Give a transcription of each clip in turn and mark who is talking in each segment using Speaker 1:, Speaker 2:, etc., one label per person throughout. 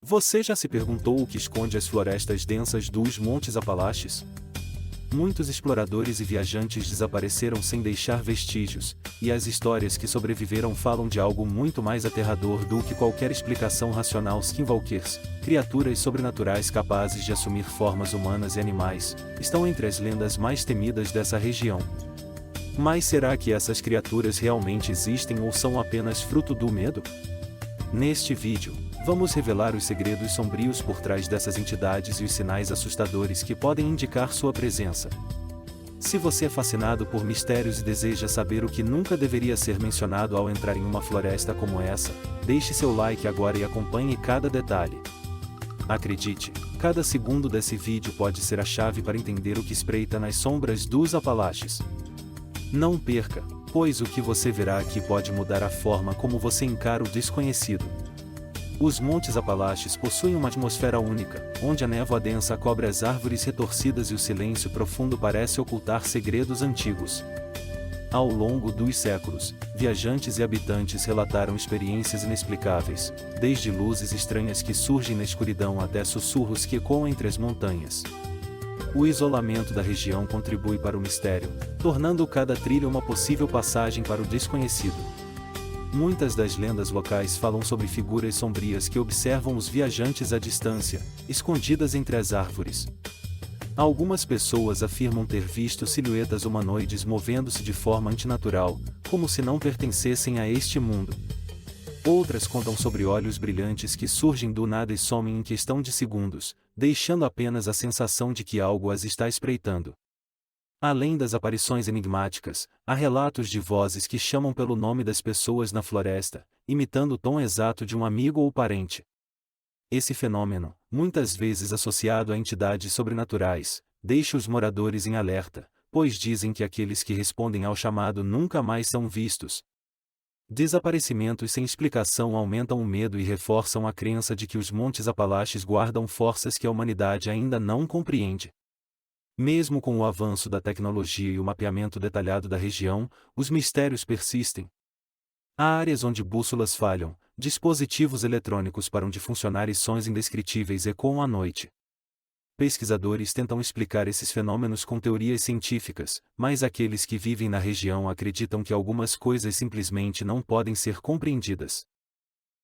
Speaker 1: Você já se perguntou o que esconde as florestas densas dos Montes Apalaches? Muitos exploradores e viajantes desapareceram sem deixar vestígios, e as histórias que sobreviveram falam de algo muito mais aterrador do que qualquer explicação racional. Skinwalkers, criaturas sobrenaturais capazes de assumir formas humanas e animais, estão entre as lendas mais temidas dessa região. Mas será que essas criaturas realmente existem ou são apenas fruto do medo? Neste vídeo, vamos revelar os segredos sombrios por trás dessas entidades e os sinais assustadores que podem indicar sua presença. Se você é fascinado por mistérios e deseja saber o que nunca deveria ser mencionado ao entrar em uma floresta como essa, deixe seu like agora e acompanhe cada detalhe. Acredite, cada segundo desse vídeo pode ser a chave para entender o que espreita nas sombras dos Apalaches. Não perca, pois o que você verá aqui pode mudar a forma como você encara o desconhecido. Os Montes Apalaches possuem uma atmosfera única, onde a névoa densa cobre as árvores retorcidas e o silêncio profundo parece ocultar segredos antigos. Ao longo dos séculos, viajantes e habitantes relataram experiências inexplicáveis, desde luzes estranhas que surgem na escuridão até sussurros que ecoam entre as montanhas. O isolamento da região contribui para o mistério, tornando cada trilha uma possível passagem para o desconhecido. Muitas das lendas locais falam sobre figuras sombrias que observam os viajantes à distância, escondidas entre as árvores. Algumas pessoas afirmam ter visto silhuetas humanoides movendo-se de forma antinatural, como se não pertencessem a este mundo. Outras contam sobre olhos brilhantes que surgem do nada e somem em questão de segundos, deixando apenas a sensação de que algo as está espreitando. Além das aparições enigmáticas, há relatos de vozes que chamam pelo nome das pessoas na floresta, imitando o tom exato de um amigo ou parente. Esse fenômeno, muitas vezes associado a entidades sobrenaturais, deixa os moradores em alerta, pois dizem que aqueles que respondem ao chamado nunca mais são vistos. Desaparecimentos sem explicação aumentam o medo e reforçam a crença de que os Montes Apalaches guardam forças que a humanidade ainda não compreende. Mesmo com o avanço da tecnologia e o mapeamento detalhado da região, os mistérios persistem. Há áreas onde bússolas falham, dispositivos eletrônicos param de funcionar e sons indescritíveis ecoam à noite. Pesquisadores tentam explicar esses fenômenos com teorias científicas, mas aqueles que vivem na região acreditam que algumas coisas simplesmente não podem ser compreendidas.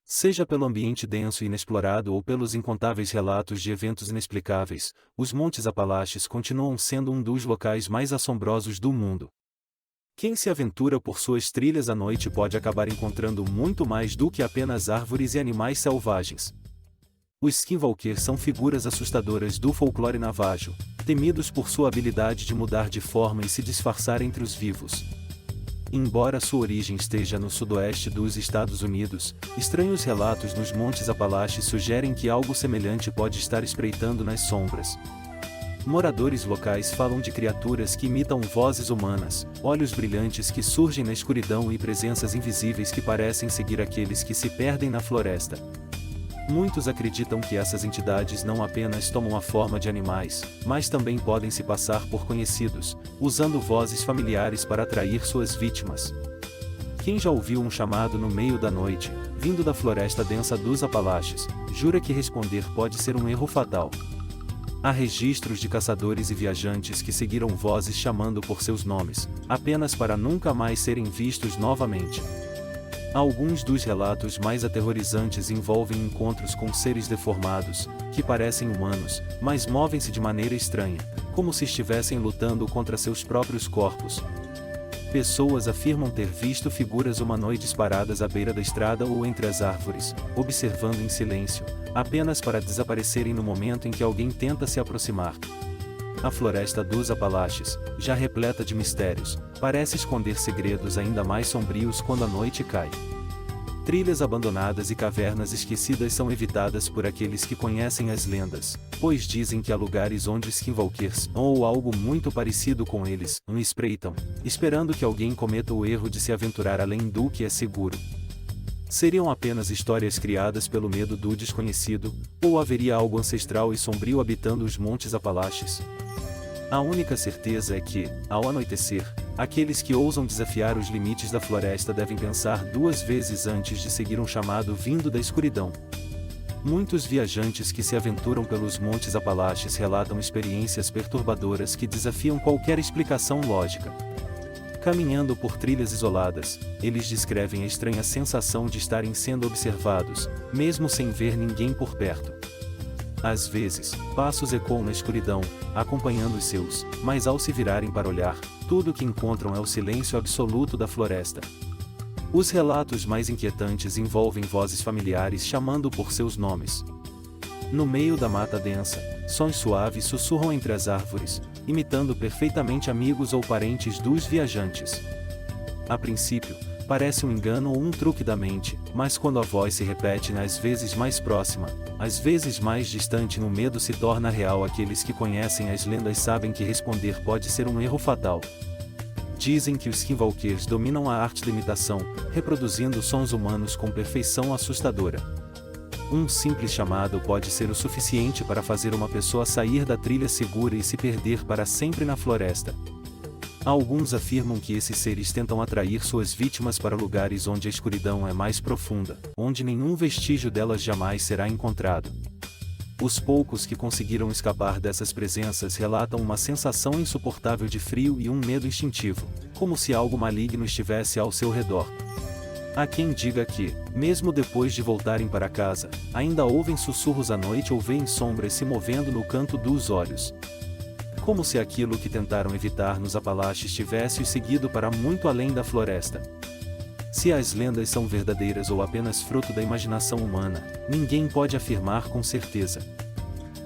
Speaker 1: Seja pelo ambiente denso e inexplorado ou pelos incontáveis relatos de eventos inexplicáveis, os Montes Apalaches continuam sendo um dos locais mais assombrosos do mundo. Quem se aventura por suas trilhas à noite pode acabar encontrando muito mais do que apenas árvores e animais selvagens. Os Skinwalkers são figuras assustadoras do folclore navajo, temidos por sua habilidade de mudar de forma e se disfarçar entre os vivos. Embora sua origem esteja no sudoeste dos Estados Unidos, estranhos relatos nos Montes Apalaches sugerem que algo semelhante pode estar espreitando nas sombras. Moradores locais falam de criaturas que imitam vozes humanas, olhos brilhantes que surgem na escuridão e presenças invisíveis que parecem seguir aqueles que se perdem na floresta. Muitos acreditam que essas entidades não apenas tomam a forma de animais, mas também podem se passar por conhecidos, usando vozes familiares para atrair suas vítimas. Quem já ouviu um chamado no meio da noite, vindo da floresta densa dos Apalaches, jura que responder pode ser um erro fatal. Há registros de caçadores e viajantes que seguiram vozes chamando por seus nomes, apenas para nunca mais serem vistos novamente. Alguns dos relatos mais aterrorizantes envolvem encontros com seres deformados, que parecem humanos, mas movem-se de maneira estranha, como se estivessem lutando contra seus próprios corpos. Pessoas afirmam ter visto figuras humanoides paradas à beira da estrada ou entre as árvores, observando em silêncio, apenas para desaparecerem no momento em que alguém tenta se aproximar. A floresta dos Apalaches, já repleta de mistérios, parece esconder segredos ainda mais sombrios quando a noite cai. Trilhas abandonadas e cavernas esquecidas são evitadas por aqueles que conhecem as lendas, pois dizem que há lugares onde Skinwalkers, ou algo muito parecido com eles, espreitam, esperando que alguém cometa o erro de se aventurar além do que é seguro. Seriam apenas histórias criadas pelo medo do desconhecido, ou haveria algo ancestral e sombrio habitando os Montes Apalaches? A única certeza é que, ao anoitecer, aqueles que ousam desafiar os limites da floresta devem pensar duas vezes antes de seguir um chamado vindo da escuridão. Muitos viajantes que se aventuram pelos Montes Apalaches relatam experiências perturbadoras que desafiam qualquer explicação lógica. Caminhando por trilhas isoladas, eles descrevem a estranha sensação de estarem sendo observados, mesmo sem ver ninguém por perto. Às vezes, passos ecoam na escuridão, acompanhando os seus, mas ao se virarem para olhar, tudo o que encontram é o silêncio absoluto da floresta. Os relatos mais inquietantes envolvem vozes familiares chamando por seus nomes. No meio da mata densa, sons suaves sussurram entre as árvores, imitando perfeitamente amigos ou parentes dos viajantes. A princípio, parece um engano ou um truque da mente, mas quando a voz se repete às vezes mais próxima, às vezes mais distante, o medo se torna real. Aqueles que conhecem as lendas sabem que responder pode ser um erro fatal. Dizem que os skinwalkers dominam a arte da imitação, reproduzindo sons humanos com perfeição assustadora. Um simples chamado pode ser o suficiente para fazer uma pessoa sair da trilha segura e se perder para sempre na floresta. Alguns afirmam que esses seres tentam atrair suas vítimas para lugares onde a escuridão é mais profunda, onde nenhum vestígio delas jamais será encontrado. Os poucos que conseguiram escapar dessas presenças relatam uma sensação insuportável de frio e um medo instintivo, como se algo maligno estivesse ao seu redor. Há quem diga que, mesmo depois de voltarem para casa, ainda ouvem sussurros à noite ou veem sombras se movendo no canto dos olhos. Como se aquilo que tentaram evitar nos Apalaches tivesse os seguido para muito além da floresta. Se as lendas são verdadeiras ou apenas fruto da imaginação humana, ninguém pode afirmar com certeza.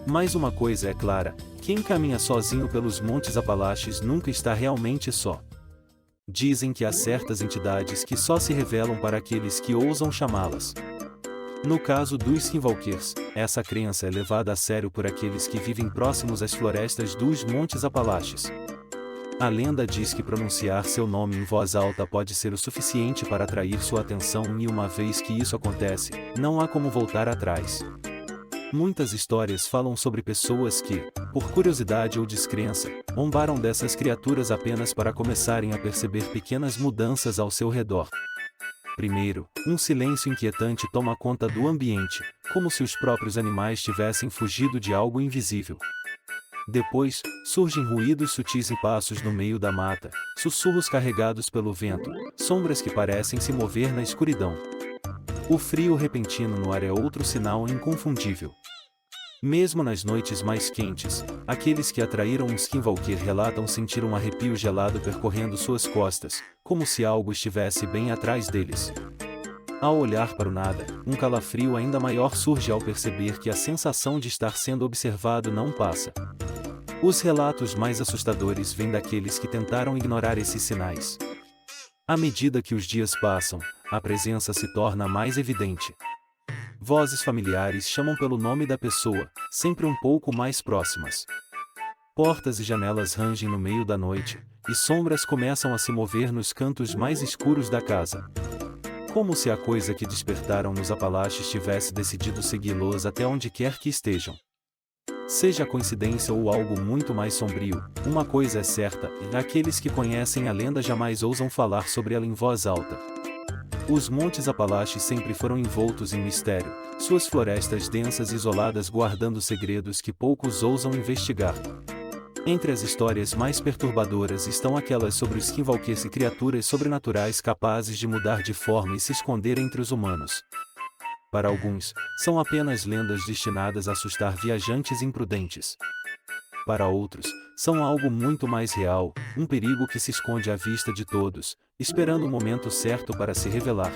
Speaker 1: Mas uma coisa é clara: quem caminha sozinho pelos Montes Apalaches nunca está realmente só. Dizem que há certas entidades que só se revelam para aqueles que ousam chamá-las. No caso dos skinwalkers, essa crença é levada a sério por aqueles que vivem próximos às florestas dos Montes Apalaches. A lenda diz que pronunciar seu nome em voz alta pode ser o suficiente para atrair sua atenção, e uma vez que isso acontece, não há como voltar atrás. Muitas histórias falam sobre pessoas que, por curiosidade ou descrença, zombaram dessas criaturas apenas para começarem a perceber pequenas mudanças ao seu redor. Primeiro, um silêncio inquietante toma conta do ambiente, como se os próprios animais tivessem fugido de algo invisível. Depois, surgem ruídos sutis e passos no meio da mata, sussurros carregados pelo vento, sombras que parecem se mover na escuridão. O frio repentino no ar é outro sinal inconfundível. Mesmo nas noites mais quentes, aqueles que atraíram um skinwalker relatam sentir um arrepio gelado percorrendo suas costas, como se algo estivesse bem atrás deles. Ao olhar para o nada, um calafrio ainda maior surge ao perceber que a sensação de estar sendo observado não passa. Os relatos mais assustadores vêm daqueles que tentaram ignorar esses sinais. À medida que os dias passam, a presença se torna mais evidente. Vozes familiares chamam pelo nome da pessoa, sempre um pouco mais próximas. Portas e janelas rangem no meio da noite, e sombras começam a se mover nos cantos mais escuros da casa. Como se a coisa que despertaram nos Apalaches tivesse decidido segui-los até onde quer que estejam. Seja coincidência ou algo muito mais sombrio, uma coisa é certa: aqueles que conhecem a lenda jamais ousam falar sobre ela em voz alta. Os Montes Apalaches sempre foram envoltos em mistério, suas florestas densas e isoladas guardando segredos que poucos ousam investigar. Entre as histórias mais perturbadoras estão aquelas sobre os skinwalkers e criaturas sobrenaturais capazes de mudar de forma e se esconder entre os humanos. Para alguns, são apenas lendas destinadas a assustar viajantes imprudentes. Para outros, são algo muito mais real, um perigo que se esconde à vista de todos, esperando o momento certo para se revelar.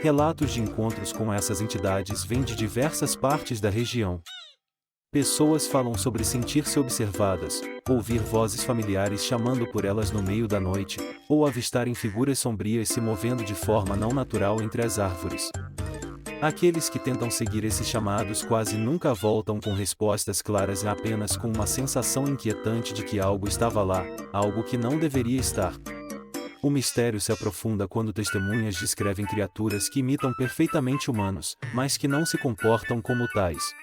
Speaker 1: Relatos de encontros com essas entidades vêm de diversas partes da região. Pessoas falam sobre sentir-se observadas, ouvir vozes familiares chamando por elas no meio da noite, ou avistarem figuras sombrias se movendo de forma não natural entre as árvores. Aqueles que tentam seguir esses chamados quase nunca voltam com respostas claras, apenas com uma sensação inquietante de que algo estava lá, algo que não deveria estar. O mistério se aprofunda quando testemunhas descrevem criaturas que imitam perfeitamente humanos, mas que não se comportam como tais.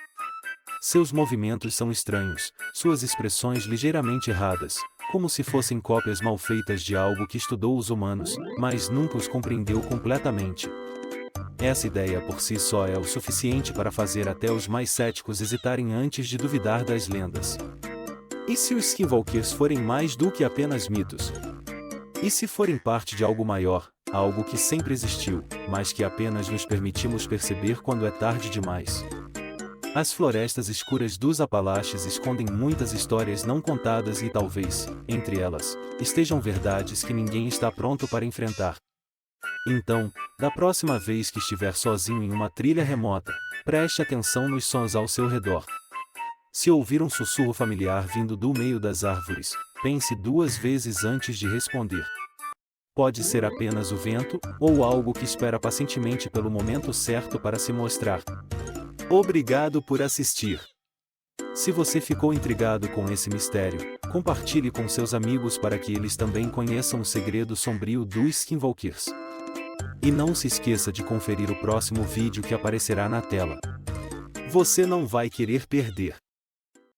Speaker 1: Seus movimentos são estranhos, suas expressões ligeiramente erradas, como se fossem cópias mal feitas de algo que estudou os humanos, mas nunca os compreendeu completamente. Essa ideia por si só é o suficiente para fazer até os mais céticos hesitarem antes de duvidar das lendas. E se os Skinwalkers forem mais do que apenas mitos? E se forem parte de algo maior, algo que sempre existiu, mas que apenas nos permitimos perceber quando é tarde demais? As florestas escuras dos Apalaches escondem muitas histórias não contadas e talvez, entre elas, estejam verdades que ninguém está pronto para enfrentar. Então, da próxima vez que estiver sozinho em uma trilha remota, preste atenção nos sons ao seu redor. Se ouvir um sussurro familiar vindo do meio das árvores, pense 2 vezes antes de responder. Pode ser apenas o vento, ou algo que espera pacientemente pelo momento certo para se mostrar. Obrigado por assistir. Se você ficou intrigado com esse mistério, compartilhe com seus amigos para que eles também conheçam o segredo sombrio dos Skinwalkers. E não se esqueça de conferir o próximo vídeo que aparecerá na tela. Você não vai querer perder.